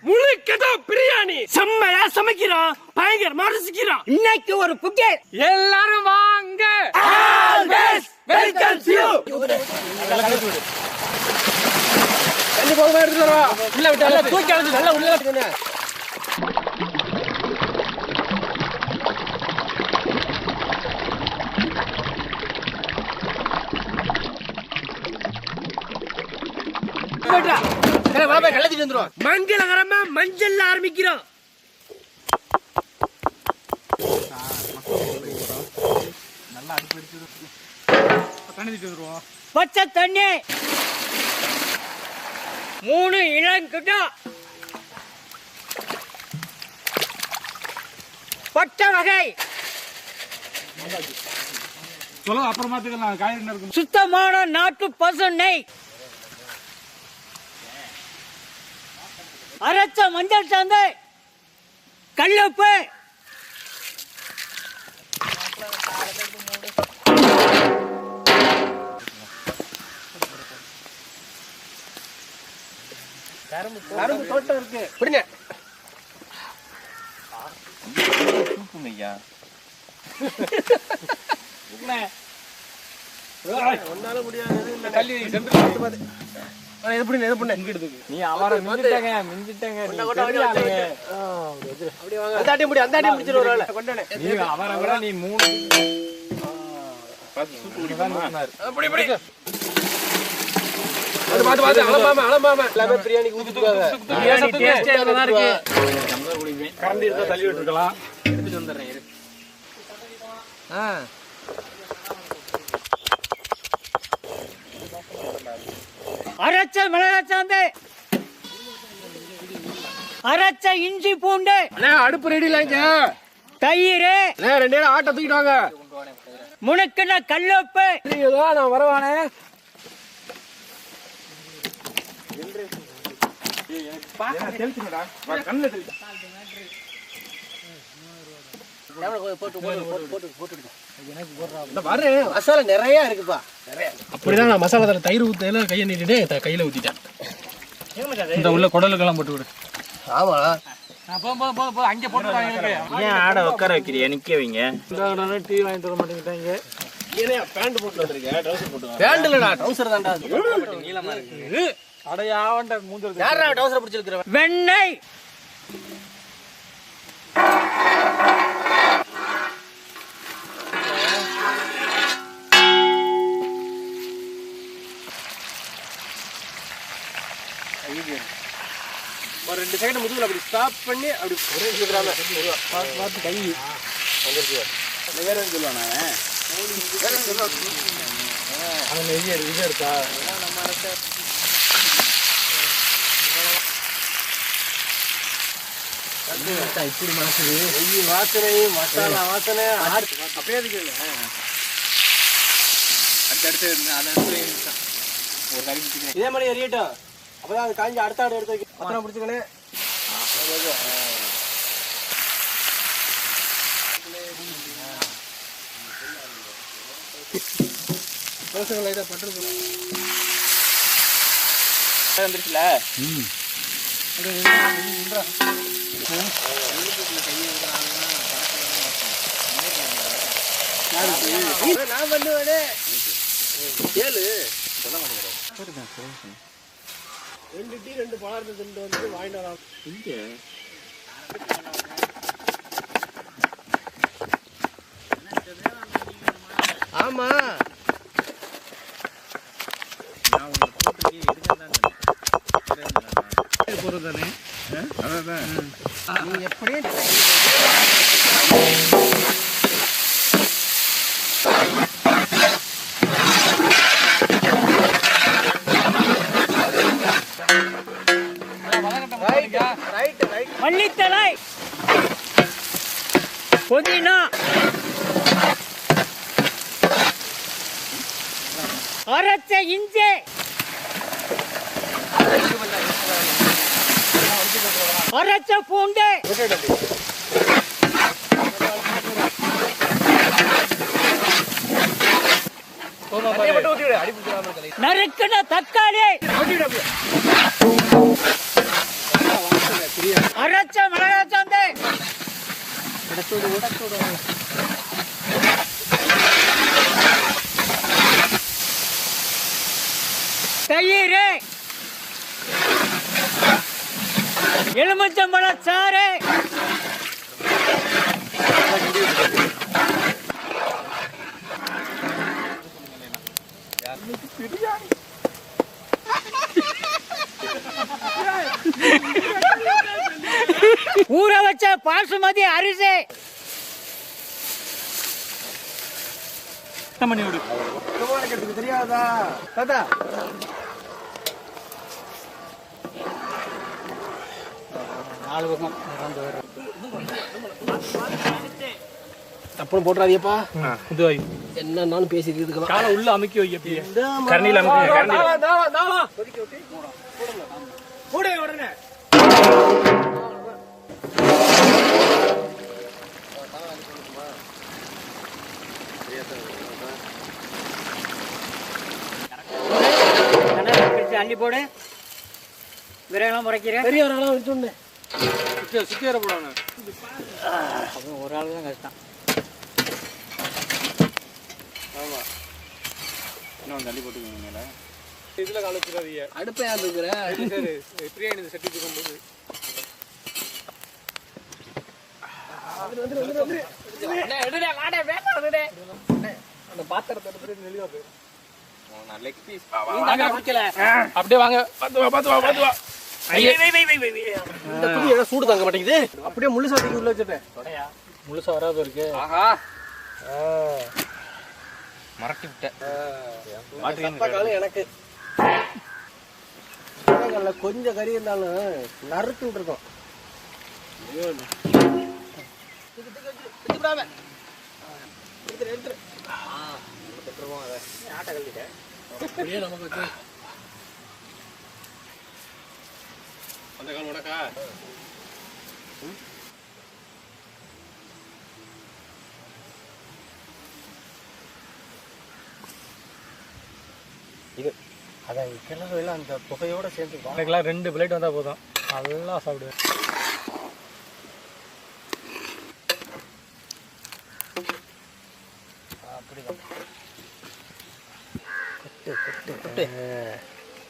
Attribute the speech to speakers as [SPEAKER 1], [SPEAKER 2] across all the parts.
[SPEAKER 1] முழுக்கதோ பிரியாணி செம்மையா சமைக்கிறோம், பயங்கரமா ரசிக்கிறோம்.
[SPEAKER 2] இன்னைக்கு ஒரு புக்கே,
[SPEAKER 1] எல்லாரும் வாங்க. உள்ள விட்டு தூக்கி அழைச்சு நல்லா உள்ள விட்டுங்க. மங்களகரமா மஞ்சள் ஆரம்பிக்கிறோம்.
[SPEAKER 2] பச்சை தண்ணி 3 இளங்கிட்ட பச்சை வகை சுத்தமான நாட்டு பசு நெய், அரைச்ச மஞ்சள் சாந்து, கல்லுப்பு,
[SPEAKER 1] கரும்பு தோட்டம் இருக்கு. பிடிங்க. ஒன்னால முடியாது. நீ அவரை மிஞ்சிட்டங்க. அவரை விட நீ 3 பிரியாணிக்கு கரண்டி இருக்கா தள்ளி விட்டுருக்கலாம். எடுத்துட்டு வந்துடுறேன்.
[SPEAKER 2] அரைச்ச மிளகாய் சாந்து, அரைச்ச இஞ்சி பூண்டு,
[SPEAKER 1] அடுப்பு ரெடி இல்லைங்க.
[SPEAKER 2] தயிர்,
[SPEAKER 1] 2 நேரம் ஆட்ட தூக்கிட்டு வாங்க.
[SPEAKER 2] முனுக்குன கல்லுப்பு.
[SPEAKER 1] நான் வரவானே.
[SPEAKER 3] மசாலா நிறைய இருக்குப்பா.
[SPEAKER 1] அப்படிதான் நான் மசாலா தயிர் ஊத்தையில கையை நீட்டிட்டு கையில ஊத்திட்டேன். இந்த உள்ள குடலுக்கெல்லாம் போட்டு விடு.
[SPEAKER 3] ஆமா
[SPEAKER 1] அங்க போட்டு
[SPEAKER 4] ஏன் ஆட உட்கார வைக்கிறீங்க? நிக்க வைங்க.
[SPEAKER 1] டீ வாங்கி தர மாட்டேங்கிட்டாங்க. பேண்ட் போட்டு வந்திருக்கேன். ட்ரவுசர் போட்டு
[SPEAKER 3] பேண்ட் இல்லடா, ட்ரவுசர் தான்டா.
[SPEAKER 4] நீளமா இருக்கு.
[SPEAKER 1] அடையாவண்ட மூஞ்சல்
[SPEAKER 3] யாரா ட்ரவுசர் பிடிச்சிருக்கிற?
[SPEAKER 2] வெண்ணெய்,
[SPEAKER 1] ஒரு 2 செகண்ட் முதுகுல அப்படி ஸ்டாப் பண்ணி அப்படி ஒரே கிராம பார்த்து கை வந்துருக்கு. வேற என்ன சொல்லுவானே? வேற என்ன சொல்லுவாங்க? அவன் இது இருக்கா? நம்ம அரசு இப்படி மாசுது. நெய் வாசனை, மசாலா வாசனை அப்படியே இருக்கு. அடுத்து ஒரு கறி பிடிச்சிக்கிறேன். இதே மாதிரி எரியட்டும். அப்பதான் அது காஞ்சி அடுத்த ஆடு எடுத்து வைக்க பத்திரம் பிடிச்சிக்கணே.
[SPEAKER 4] வந்துருச்சுல.
[SPEAKER 3] நான் பண்ணுவேனே. ஏழு
[SPEAKER 1] 2 டீ 2 பழம் திண்டு வந்து வாங்கிட்டு வரலாம்.
[SPEAKER 3] ஆமா
[SPEAKER 4] போறதானே
[SPEAKER 3] நீ எப்படி
[SPEAKER 2] மல்லித்தழை, புதினா, அரைச்ச இஞ்சி, அரைச்ச பூண்டு, நறுக்குன தக்காளி அரைச்ச மிளகாய் சந்தை தயிர் எலுமிச்சம்பழ சாறு ஊற வச்ச பாசுமதி அரிசி
[SPEAKER 4] பண்ணி விடு.
[SPEAKER 3] தெரியாதா தாத்தா
[SPEAKER 1] நாலு பக்கம்
[SPEAKER 3] அப்புறம் போட்டுறாதியப்பா
[SPEAKER 4] இதுவாய்.
[SPEAKER 3] என்னன்னாலும் பேசிட்டு இருக்கலாம்
[SPEAKER 4] காலை உள்ள அமுக்கி வைக்க அப்படியே. கரண்டில அமுக்குங்க, கரண்டில.
[SPEAKER 3] உடனே
[SPEAKER 2] அள்ளி போடு விரையெல்லாம் முறைக்கிற
[SPEAKER 3] பெரிய ஒரு அளவு வச்சுண்டு
[SPEAKER 1] சுத்தி வர போடாங்க.
[SPEAKER 2] ஒரு ஆள் தான் கஷ்டம்.
[SPEAKER 1] ஆமா இன்னும் தள்ளி போட்டுக்கோங்க மேல.
[SPEAKER 4] இதுல கால வச்சிடாதீங்க.
[SPEAKER 3] அடுப்பே இருக்கிற
[SPEAKER 4] சரி பிரியாணி சட்டி தூக்கும்போது
[SPEAKER 3] அந்த பாத்திரத்தை எடுத்துட்டு நெளிவா போய்
[SPEAKER 4] லெக் பீஸ்
[SPEAKER 3] அப்படியே வாங்க
[SPEAKER 4] பாத்து வா
[SPEAKER 3] இந்த துணி எல்லாம் சூடு தாங்க மாட்டேங்குது அப்படியே முள்ளு சாத்திக்கு உள்ள வச்சுட்டேன்
[SPEAKER 1] முழுசா வராது இருக்கு.
[SPEAKER 4] ஆஹா மறட்டி விட்டேன்.
[SPEAKER 3] காலம் எனக்கு கொஞ்சம் கறி இருந்தாலும் நறுக்குன்னு இருக்கும் நமக்கு
[SPEAKER 1] அந்த கால் உனக்கா?
[SPEAKER 3] இது அதான் கிணறு எல்லாம் அந்த புகையோட சேர்ந்து
[SPEAKER 4] எனக்குலாம் 2 பிளேட் வந்தா போதும், நல்லா சாப்பிடுவேன்.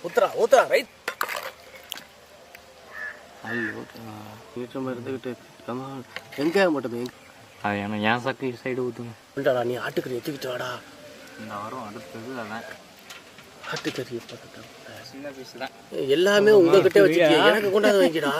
[SPEAKER 3] அப்படிதான் ஊத்துறா ரைட் ஐயோ வீட்டமா இருந்துகிட்டு வெங்காயம் மட்டும்
[SPEAKER 4] அது ஏன்னா என் சக்கு சைடு ஊற்றுங்க.
[SPEAKER 3] இல்லடா நீ ஆட்டுக்கறி எடுத்துக்கிட்டு வாடா
[SPEAKER 4] இந்த வாரம் அடுத்தது அதான்
[SPEAKER 3] ஆட்டுக்கறி
[SPEAKER 4] சின்ன பீஸ் தான்.
[SPEAKER 3] எல்லாமே உங்ககிட்ட வச்சுக்க எனக்கு கொண்டாந்து வைக்கடா